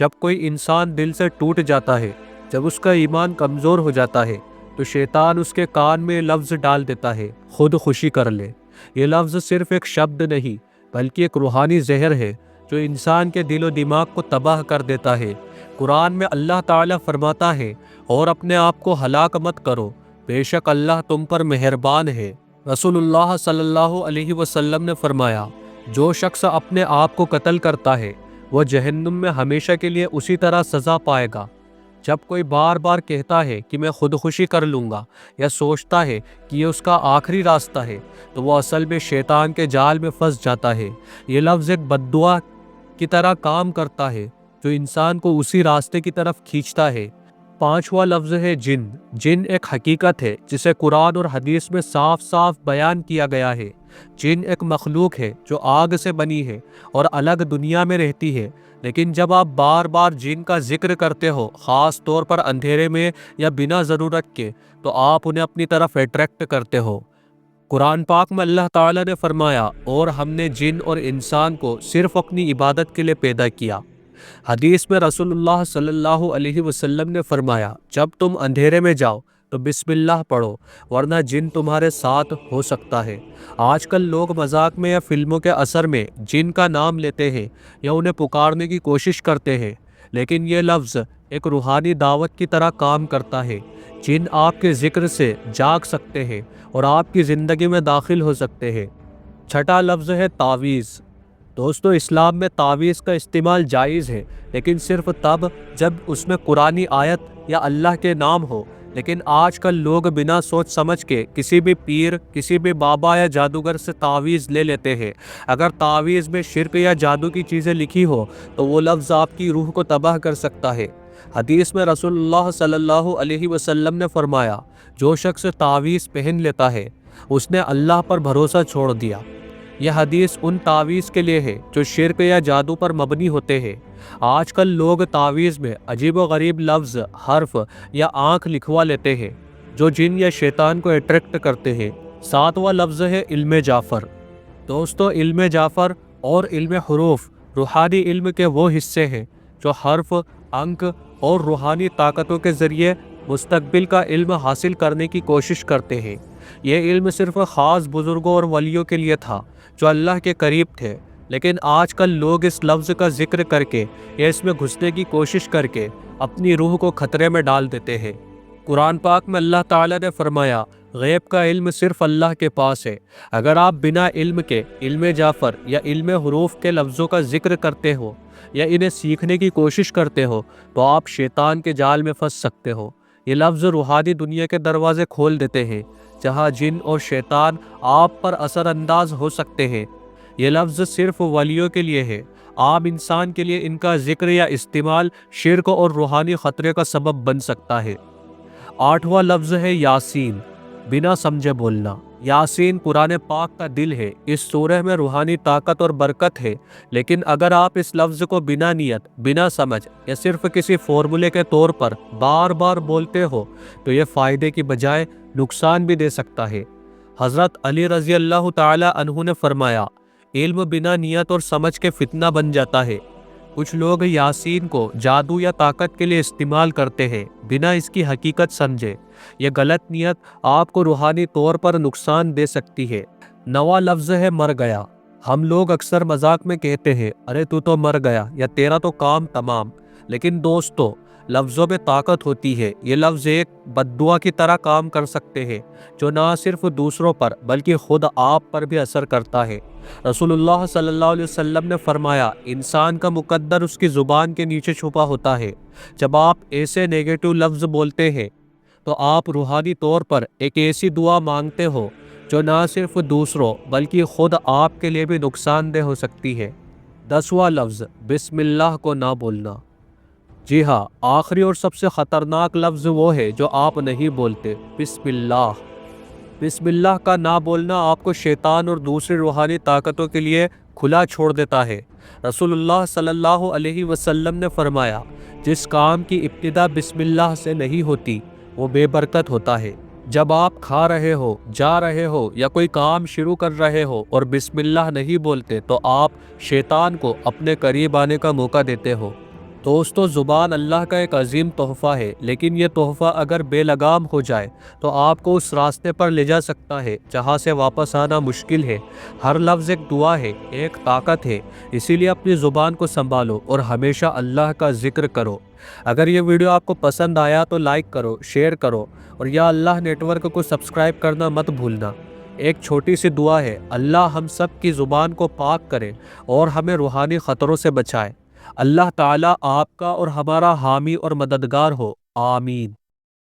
جب کوئی انسان دل سے ٹوٹ جاتا ہے، جب اس کا ایمان کمزور ہو جاتا ہے، تو شیطان اس کے کان میں لفظ ڈال دیتا ہے، خود خوشی کر لے۔ یہ لفظ صرف ایک شبد نہیں بلکہ ایک روحانی زہر ہے جو انسان کے دل و دماغ کو تباہ کر دیتا ہے۔ قرآن میں اللہ تعالیٰ فرماتا ہے، اور اپنے آپ کو ہلاک مت کرو، بے شک اللہ تم پر مہربان ہے۔ رسول اللہ صلی اللہ علیہ وسلم نے فرمایا، جو شخص اپنے آپ کو قتل کرتا ہے وہ جہنم میں ہمیشہ کے لیے اسی طرح سزا پائے گا۔ جب کوئی بار بار کہتا ہے کہ میں خودکشی کر لوں گا، یا سوچتا ہے کہ یہ اس کا آخری راستہ ہے، تو وہ اصل میں شیطان کے جال میں پھنس جاتا ہے۔ یہ لفظ ایک بد دعا کی طرح کام کرتا ہے جو انسان کو اسی راستے کی طرف کھینچتا ہے۔ پانچواں لفظ ہے جن۔ جن ایک حقیقت ہے جسے قرآن اور حدیث میں صاف صاف بیان کیا گیا ہے۔ جن ایک مخلوق ہے جو آگ سے بنی ہے اور الگ دنیا میں رہتی ہے، لیکن جب آپ بار بار جن کا ذکر کرتے ہو، خاص طور پر اندھیرے میں یا بنا ضرورت کے، تو آپ انہیں اپنی طرف اٹریکٹ کرتے ہو۔ قرآن پاک میں اللہ تعالیٰ نے فرمایا، اور ہم نے جن اور انسان کو صرف اپنی عبادت کے لیے پیدا کیا۔ حدیث میں رسول اللہ صلی اللہ علیہ وسلم نے فرمایا، جب تم اندھیرے میں جاؤ تو بسم اللہ پڑھو، ورنہ جن تمہارے ساتھ ہو سکتا ہے۔ آج کل لوگ مذاق میں یا فلموں کے اثر میں جن کا نام لیتے ہیں یا انہیں پکارنے کی کوشش کرتے ہیں، لیکن یہ لفظ ایک روحانی دعوت کی طرح کام کرتا ہے۔ جن آپ کے ذکر سے جاگ سکتے ہیں اور آپ کی زندگی میں داخل ہو سکتے ہیں۔ چھٹا لفظ ہے تعویذ۔ دوستو، اسلام میں تعویذ کا استعمال جائز ہے، لیکن صرف تب جب اس میں قرآنی آیت یا اللہ کے نام ہو۔ لیکن آج کل لوگ بنا سوچ سمجھ کے کسی بھی پیر، کسی بھی بابا یا جادوگر سے تعویذ لے لیتے ہیں۔ اگر تعویذ میں شرک یا جادو کی چیزیں لکھی ہو تو وہ لفظ آپ کی روح کو تباہ کر سکتا ہے۔ حدیث میں رسول اللہ صلی اللہ علیہ وسلم نے فرمایا، جو شخص تعویذ پہن لیتا ہے اس نے اللہ پر بھروسہ چھوڑ دیا۔ یہ حدیث ان تعویذ کے لیے ہے جو شرک یا جادو پر مبنی ہوتے ہیں۔ آج کل لوگ تعویذ میں عجیب و غریب لفظ، حرف یا آنکھ لکھوا لیتے ہیں جو جن یا شیطان کو اٹریکٹ کرتے ہیں۔ ساتواں لفظ ہے علم جعفر۔ دوستو، علم جعفر اور علم حروف روحانی علم کے وہ حصے ہیں جو حرف، انک اور روحانی طاقتوں کے ذریعے مستقبل کا علم حاصل کرنے کی کوشش کرتے ہیں۔ یہ علم صرف خاص بزرگوں اور ولیوں کے لیے تھا جو اللہ کے قریب تھے، لیکن آج کل لوگ اس لفظ کا ذکر کر کے یا اس میں گھسنے کی کوشش کر کے اپنی روح کو خطرے میں ڈال دیتے ہیں۔ قرآن پاک میں اللہ تعالیٰ نے فرمایا، غیب کا علم صرف اللہ کے پاس ہے۔ اگر آپ بنا علم کے علم جعفر یا علم حروف کے لفظوں کا ذکر کرتے ہو یا انہیں سیکھنے کی کوشش کرتے ہو تو آپ شیطان کے جال میں پھنس سکتے ہو۔ یہ لفظ روحانی دنیا کے دروازے کھول دیتے ہیں جہاں جن اور شیطان آپ پر اثر انداز ہو سکتے ہیں۔ یہ لفظ صرف ولیوں کے لیے ہے۔ عام انسان کے لیے ان کا ذکر یا استعمال شرک اور روحانی خطرے کا سبب بن سکتا ہے۔ آٹھواں لفظ ہے یاسین۔ بنا سمجھے بولنا۔ یاسین قرآن پاک کا دل ہے۔ اس سورہ میں روحانی طاقت اور برکت ہے، لیکن اگر آپ اس لفظ کو بنا نیت، بنا سمجھ یا صرف کسی فارمولے کے طور پر بار بار بولتے ہو تو یہ فائدے کی بجائے نقصان بھی دے سکتا ہے۔ حضرت علی رضی اللہ تعالی عنہ نے فرمایا، علم بنا نیت اور سمجھ کے فتنہ بن جاتا ہے۔ کچھ لوگ یاسین کو جادو یا طاقت کے لیے استعمال کرتے ہیں بنا اس کی حقیقت سمجھے۔ یہ غلط نیت آپ کو روحانی طور پر نقصان دے سکتی ہے۔ نواں لفظ ہے مر گیا۔ ہم لوگ اکثر مذاق میں کہتے ہیں، ارے تو مر گیا یا تیرا تو کام تمام۔ لیکن دوستو، لفظوں میں طاقت ہوتی ہے۔ یہ لفظ ایک بد دعا کی طرح کام کر سکتے ہیں جو نہ صرف دوسروں پر بلکہ خود آپ پر بھی اثر کرتا ہے۔ رسول اللہ صلی اللہ علیہ وسلم نے فرمایا، انسان کا مقدر اس کی زبان کے نیچے چھپا ہوتا ہے۔ جب آپ ایسے نیگیٹو لفظ بولتے ہیں تو آپ روحانی طور پر ایک ایسی دعا مانگتے ہو جو نہ صرف دوسروں بلکہ خود آپ کے لیے بھی نقصان دہ ہو سکتی ہے۔ 10واں لفظ بسم اللہ کو نہ بولنا۔ جی ہاں، آخری اور سب سے خطرناک لفظ وہ ہے جو آپ نہیں بولتے، بسم اللہ۔ بسم اللہ کا نہ بولنا آپ کو شیطان اور دوسری روحانی طاقتوں کے لیے کھلا چھوڑ دیتا ہے۔ رسول اللہ صلی اللہ علیہ وسلم نے فرمایا، جس کام کی ابتدا بسم اللہ سے نہیں ہوتی وہ بے برکت ہوتا ہے۔ جب آپ کھا رہے ہو، جا رہے ہو یا کوئی کام شروع کر رہے ہو اور بسم اللہ نہیں بولتے تو آپ شیطان کو اپنے قریب آنے کا موقع دیتے ہو۔ دوستو زبان اللہ کا ایک عظیم تحفہ ہے، لیکن یہ تحفہ اگر بے لگام ہو جائے تو آپ کو اس راستے پر لے جا سکتا ہے جہاں سے واپس آنا مشکل ہے۔ ہر لفظ ایک دعا ہے، ایک طاقت ہے، اسی لیے اپنی زبان کو سنبھالو اور ہمیشہ اللہ کا ذکر کرو۔ اگر یہ ویڈیو آپ کو پسند آیا تو لائک کرو، شیئر کرو اور یا اللہ نیٹ ورک کو سبسکرائب کرنا مت بھولنا۔ ایک چھوٹی سی دعا ہے، اللہ ہم سب کی زبان کو پاک کرے اور ہمیں روحانی خطروں سے بچائے۔ اللہ تعالیٰ آپ کا اور ہمارا حامی اور مددگار ہو، آمین۔